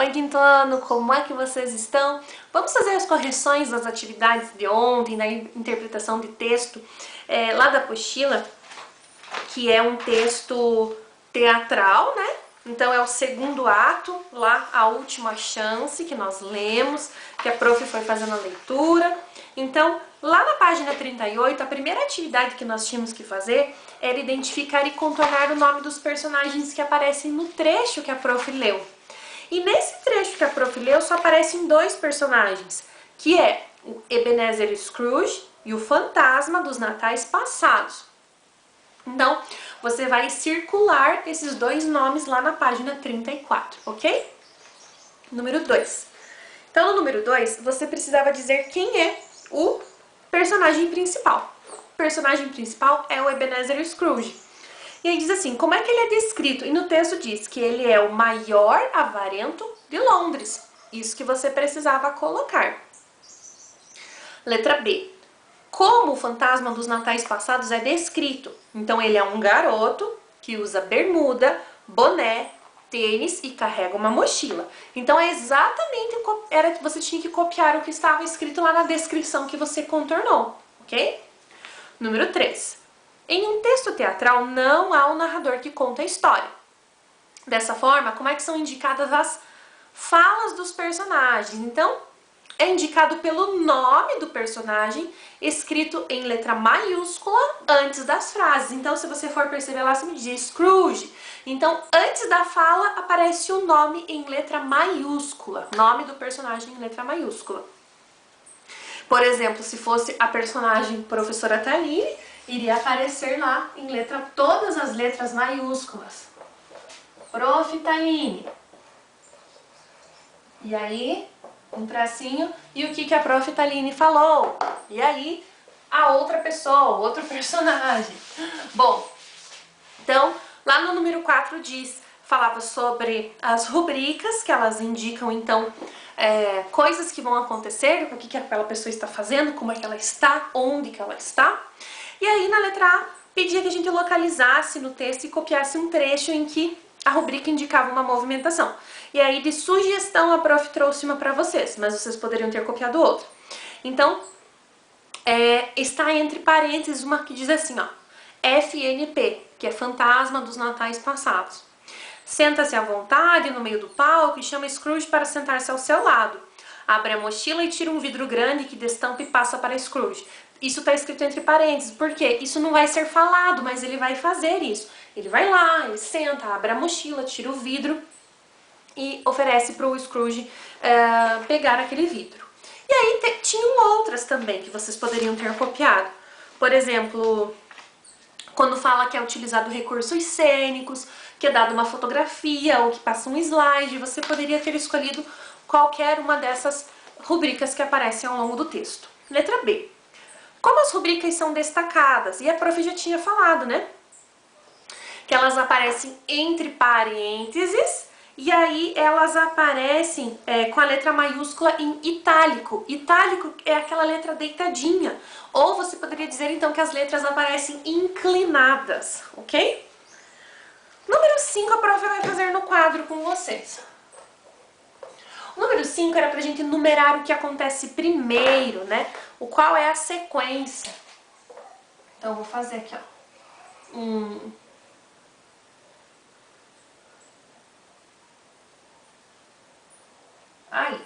Oi, quinto ano, como é que vocês estão? Vamos fazer as correções das atividades de ontem, da interpretação de texto lá da apostila, que é um texto teatral, né? Então é o segundo ato, lá a última chance que nós lemos, que a prof foi fazendo a leitura. Então, lá na página 38, a primeira atividade que nós tínhamos que fazer era identificar e contornar o nome dos personagens que aparecem no trecho que a prof leu. E nesse trecho que a prof leu só aparecem dois personagens, que é o Ebenezer Scrooge e o Fantasma dos Natais Passados. Então, você vai circular esses dois nomes lá na página 34, ok? Número 2. Então, no número 2, você precisava dizer quem é o personagem principal. O personagem principal é o Ebenezer Scrooge. E aí diz assim, como é que ele é descrito? E no texto diz que ele é o maior avarento de Londres. Isso que você precisava colocar. Letra B. Como o fantasma dos natais passados é descrito? Então ele é um garoto que usa bermuda, boné, tênis e carrega uma mochila. Então é exatamente, você tinha que copiar o que estava escrito lá na descrição que você contornou, ok? Número 3. Em um texto teatral não há um narrador que conta a história. Dessa forma, como é que são indicadas as falas dos personagens? Então, é indicado pelo nome do personagem, escrito em letra maiúscula antes das frases. Então, se você for perceber lá, se diz Scrooge. Então, antes da fala, aparece o nome em letra maiúscula. Nome do personagem em letra maiúscula. Por exemplo, se fosse a personagem Professora Taline, iria aparecer lá em todas as letras maiúsculas. Prof. Taline. E aí, um tracinho, e o que a Prof. Taline falou? E aí, a outra pessoa, outro personagem. Bom, então, lá no número 4 falava sobre as rubricas, que elas indicam, então, coisas que vão acontecer, o que aquela pessoa está fazendo, como é que ela está, onde que ela está. E aí, na letra A, pedia que a gente localizasse no texto e copiasse um trecho em que a rubrica indicava uma movimentação. E aí, de sugestão, a prof trouxe uma para vocês, mas vocês poderiam ter copiado outra. Então, está entre parênteses uma que diz assim, ó, FNP, que é Fantasma dos Natais Passados. Senta-se à vontade no meio do palco e chama Scrooge para sentar-se ao seu lado. Abre a mochila e tira um vidro grande que destampa e passa para Scrooge. Isso está escrito entre parênteses, porque isso não vai ser falado, mas ele vai fazer isso. Ele vai lá, ele senta, abre a mochila, tira o vidro e oferece para o Scrooge pegar aquele vidro. E aí tinham outras também que vocês poderiam ter copiado. Por exemplo, quando fala que é utilizado recursos cênicos, que é dado uma fotografia ou que passa um slide, você poderia ter escolhido qualquer uma dessas rubricas que aparecem ao longo do texto. Letra B. Como as rubricas são destacadas, e a prof já tinha falado, né? Que elas aparecem entre parênteses, e aí elas aparecem com a letra maiúscula em itálico. Itálico é aquela letra deitadinha. Ou você poderia dizer, então, que as letras aparecem inclinadas, ok? Número 5 a prof vai fazer no quadro com vocês. O número 5 era pra gente numerar o que acontece primeiro, né? Qual é a sequência. Então, eu vou fazer aqui, ó. Aí.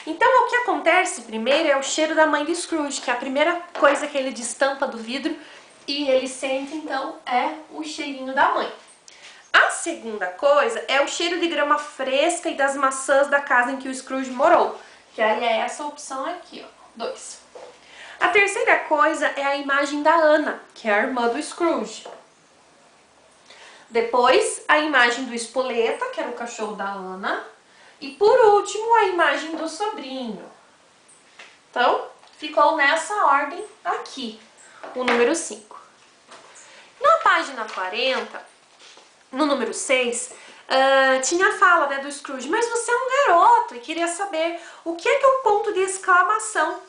Então, o que acontece primeiro é o cheiro da mãe de Scrooge, que é a primeira coisa que ele destampa do vidro e ele sente, então, é o cheirinho da mãe. A segunda coisa é o cheiro de grama fresca e das maçãs da casa em que o Scrooge morou, que aí é essa opção aqui, ó, 2. A terceira coisa é a imagem da Ana, que é a irmã do Scrooge. Depois, a imagem do Espoleta, que era o cachorro da Ana. E por último, a imagem do sobrinho. Então, ficou nessa ordem aqui, o número 5. Na página 40, no número 6, tinha a fala, né, do Scrooge. Mas você é um garoto e queria saber o que é o ponto de exclamação.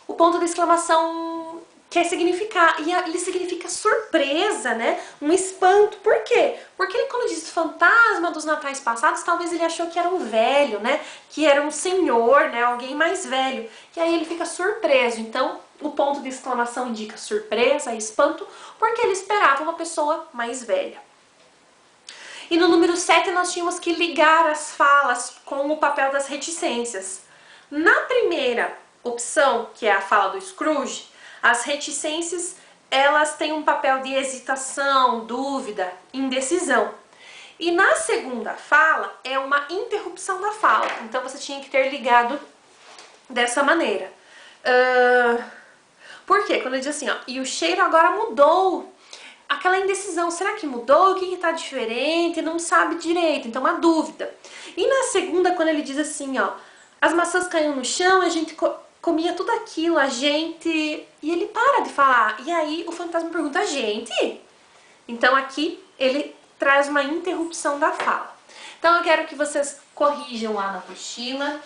O ponto de exclamação quer significar, e ele significa surpresa, né? Um espanto. Por quê? Porque ele, quando diz fantasma dos natais passados, talvez ele achou que era um velho, né? Que era um senhor, né? Alguém mais velho. E aí ele fica surpreso. Então, o ponto de exclamação indica surpresa, espanto, porque ele esperava uma pessoa mais velha. E no número 7 nós tínhamos que ligar as falas com o papel das reticências. Na primeira opção, que é a fala do Scrooge, as reticências elas têm um papel de hesitação, dúvida, indecisão. E na segunda fala é uma interrupção da fala, então você tinha que ter ligado dessa maneira. Por quê? Quando ele diz assim, ó, e o cheiro agora mudou. Aquela indecisão, será que mudou? O que está diferente? Não sabe direito, então uma dúvida. E na segunda, quando ele diz assim, ó, as maçãs caíram no chão, a gente comia tudo aquilo, a gente... E ele para de falar, e aí o fantasma pergunta, a gente? Então aqui ele traz uma interrupção da fala. Então eu quero que vocês corrijam lá na apostila.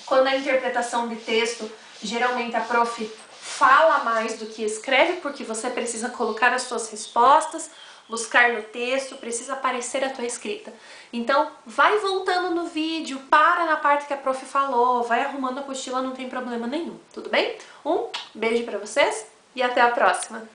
Quando a interpretação de texto, geralmente a prof fala mais do que escreve, porque você precisa colocar as suas respostas, buscar no texto, precisa aparecer a tua escrita. Então, vai voltando no vídeo, para na parte que a prof falou, vai arrumando a apostila, não tem problema nenhum, tudo bem? Um beijo pra vocês e até a próxima!